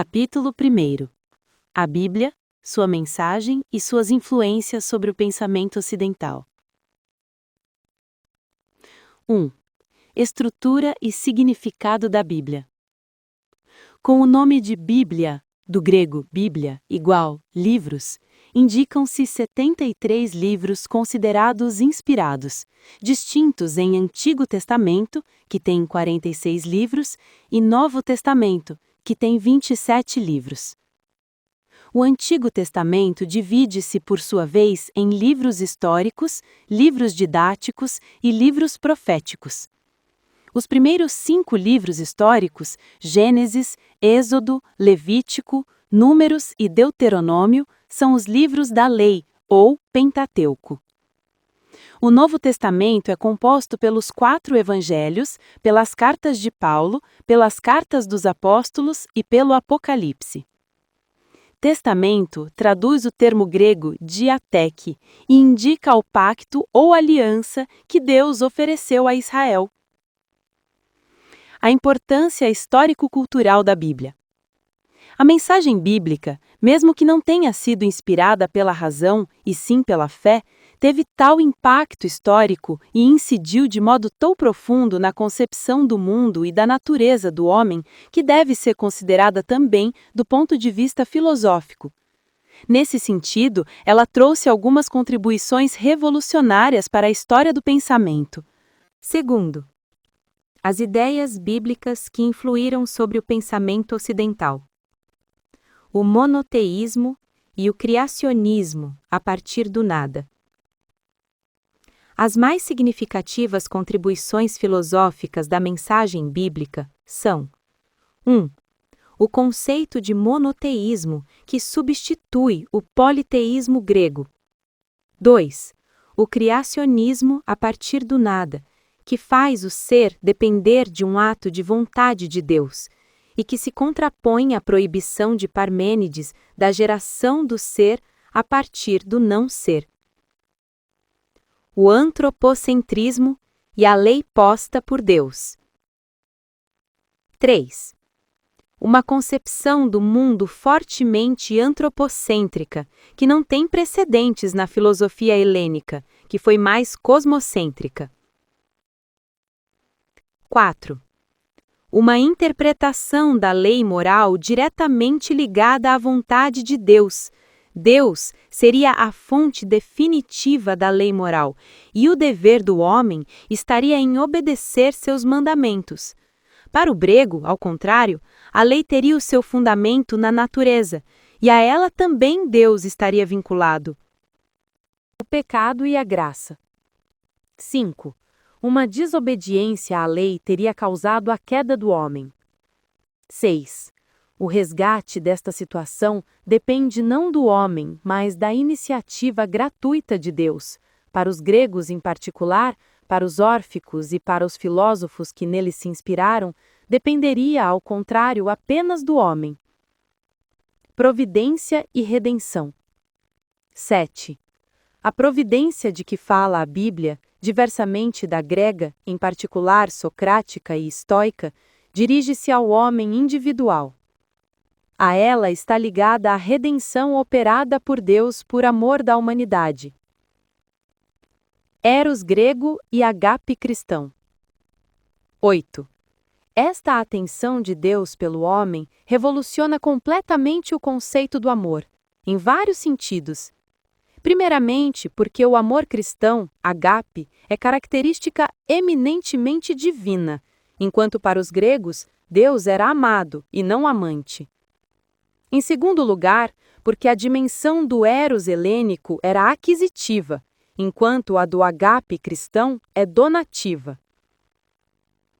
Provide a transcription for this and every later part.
Capítulo 1. A Bíblia, sua mensagem e suas influências sobre o pensamento ocidental. 1. Estrutura e significado da Bíblia. Com o nome de Bíblia, do grego Bíblia, igual livros, indicam-se 73 livros considerados inspirados, distintos em Antigo Testamento, que tem 46 livros, e Novo Testamento, que tem 27 livros. O Antigo Testamento divide-se, por sua vez, em livros históricos, livros didáticos e livros proféticos. Os primeiros 5 livros históricos, Gênesis, Êxodo, Levítico, Números e Deuteronômio, são os livros da Lei, ou Pentateuco. O Novo Testamento é composto pelos 4 evangelhos, pelas cartas de Paulo, pelas cartas dos apóstolos e pelo Apocalipse. Testamento traduz o termo grego diateque e indica o pacto ou aliança que Deus ofereceu a Israel. A importância histórico-cultural da Bíblia. A mensagem bíblica, mesmo que não tenha sido inspirada pela razão e sim pela fé, teve tal impacto histórico e incidiu de modo tão profundo na concepção do mundo e da natureza do homem que deve ser considerada também do ponto de vista filosófico. Nesse sentido, ela trouxe algumas contribuições revolucionárias para a história do pensamento. Segundo, as ideias bíblicas que influíram sobre o pensamento ocidental. O monoteísmo e o criacionismo a partir do nada. As mais significativas contribuições filosóficas da mensagem bíblica são: 1. O conceito de monoteísmo, que substitui o politeísmo grego. 2. O criacionismo a partir do nada, que faz o ser depender de um ato de vontade de Deus, e que se contrapõe à proibição de Parmênides da geração do ser a partir do não-ser. O antropocentrismo e a lei posta por Deus. 3. Uma concepção do mundo fortemente antropocêntrica, que não tem precedentes na filosofia helênica, que foi mais cosmocêntrica. 4. Uma interpretação da lei moral diretamente ligada à vontade de Deus. Deus seria a fonte definitiva da lei moral, e o dever do homem estaria em obedecer seus mandamentos. Para o grego, ao contrário, a lei teria o seu fundamento na natureza, e a ela também Deus estaria vinculado. O pecado e a graça. 5. Uma desobediência à lei teria causado a queda do homem. 6. O resgate desta situação depende não do homem, mas da iniciativa gratuita de Deus. Para os gregos em particular, para os órficos e para os filósofos que neles se inspiraram, dependeria, ao contrário, apenas do homem. Providência e redenção. 7. A providência de que fala a Bíblia, diversamente da grega, em particular socrática e estoica, dirige-se ao homem individual. A ela está ligada a redenção operada por Deus por amor da humanidade. Eros grego e agape cristão. 8. Esta atenção de Deus pelo homem revoluciona completamente o conceito do amor, em vários sentidos. Primeiramente, porque o amor cristão, agape, é característica eminentemente divina, enquanto para os gregos, Deus era amado e não amante. Em segundo lugar, porque a dimensão do eros helênico era aquisitiva, enquanto a do agape cristão é donativa.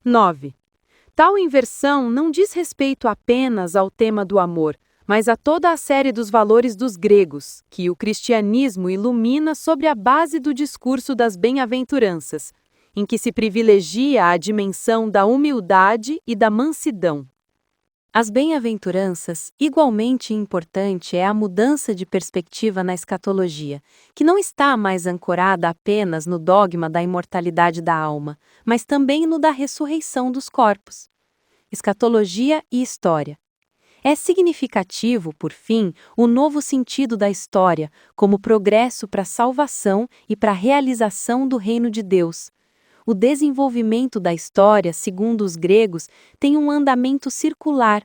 9. Tal inversão não diz respeito apenas ao tema do amor, mas a toda a série dos valores dos gregos, que o cristianismo ilumina sobre a base do discurso das bem-aventuranças, em que se privilegia a dimensão da humildade e da mansidão. As bem-aventuranças, igualmente importante é a mudança de perspectiva na escatologia, que não está mais ancorada apenas no dogma da imortalidade da alma, mas também no da ressurreição dos corpos. Escatologia e história. É significativo, por fim, o novo sentido da história, como progresso para a salvação e para a realização do reino de Deus. O desenvolvimento da história, segundo os gregos, tem um andamento circular.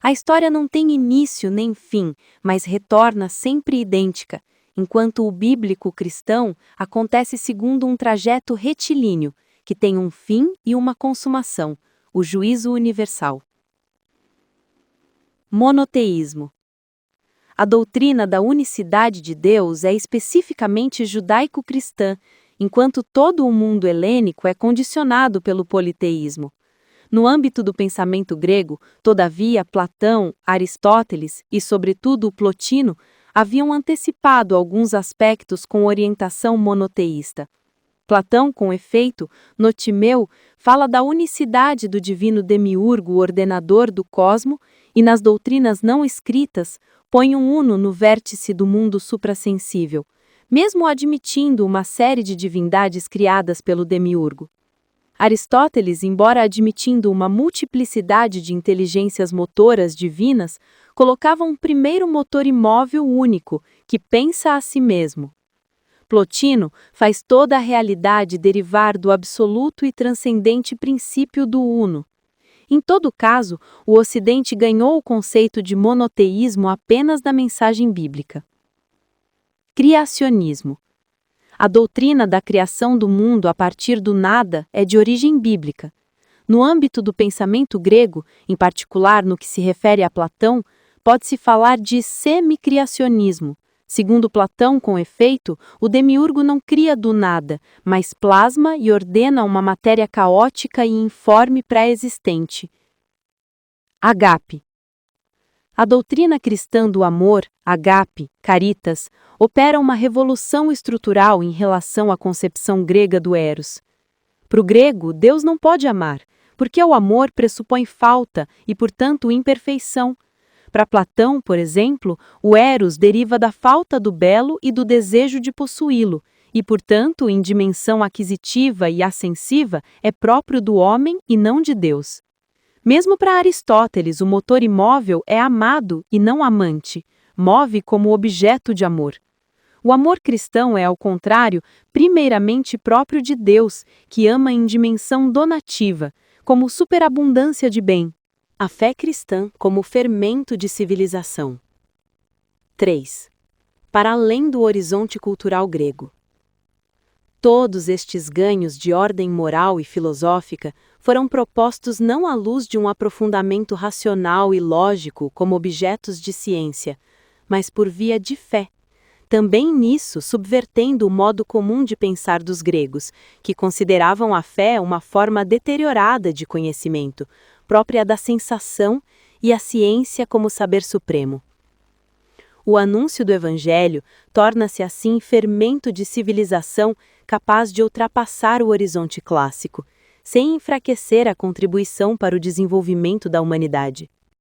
A história não tem início nem fim, mas retorna sempre idêntica, enquanto o bíblico cristão acontece segundo um trajeto retilíneo, que tem um fim e uma consumação, o juízo universal. Monoteísmo. A doutrina da unicidade de Deus é especificamente judaico-cristã, enquanto todo o mundo helênico é condicionado pelo politeísmo. No âmbito do pensamento grego, todavia, Platão, Aristóteles e, sobretudo, Plotino haviam antecipado alguns aspectos com orientação monoteísta. Platão, com efeito, no Timeu, fala da unicidade do divino demiurgo ordenador do cosmo e, nas doutrinas não escritas, põe um uno no vértice do mundo suprassensível, mesmo admitindo uma série de divindades criadas pelo demiurgo. Aristóteles, embora admitindo uma multiplicidade de inteligências motoras divinas, colocava um primeiro motor imóvel único, que pensa a si mesmo. Plotino faz toda a realidade derivar do absoluto e transcendente princípio do uno. Em todo caso, o Ocidente ganhou o conceito de monoteísmo apenas da mensagem bíblica. Criacionismo. A doutrina da criação do mundo a partir do nada é de origem bíblica. No âmbito do pensamento grego, em particular no que se refere a Platão, pode-se falar de semicriacionismo. Segundo Platão, com efeito, o demiurgo não cria do nada, mas plasma e ordena uma matéria caótica e informe pré-existente. Agape. A doutrina cristã do amor, agape, caritas, opera uma revolução estrutural em relação à concepção grega do eros. Para o grego, Deus não pode amar, porque o amor pressupõe falta e, portanto, imperfeição. Para Platão, por exemplo, o eros deriva da falta do belo e do desejo de possuí-lo, e, portanto, em dimensão aquisitiva e ascensiva, é próprio do homem e não de Deus. Mesmo para Aristóteles, o motor imóvel é amado e não amante, move como objeto de amor. O amor cristão é, ao contrário, primeiramente próprio de Deus, que ama em dimensão donativa, como superabundância de bem. A fé cristã como fermento de civilização. 3. Para além do horizonte cultural grego. Todos estes ganhos de ordem moral e filosófica foram propostos não à luz de um aprofundamento racional e lógico como objetos de ciência, mas por via de fé. Também nisso subvertendo o modo comum de pensar dos gregos, que consideravam a fé uma forma deteriorada de conhecimento, própria da sensação, e a ciência como saber supremo. O anúncio do Evangelho torna-se assim fermento de civilização capaz de ultrapassar o horizonte clássico, sem enfraquecer a contribuição para o desenvolvimento da humanidade.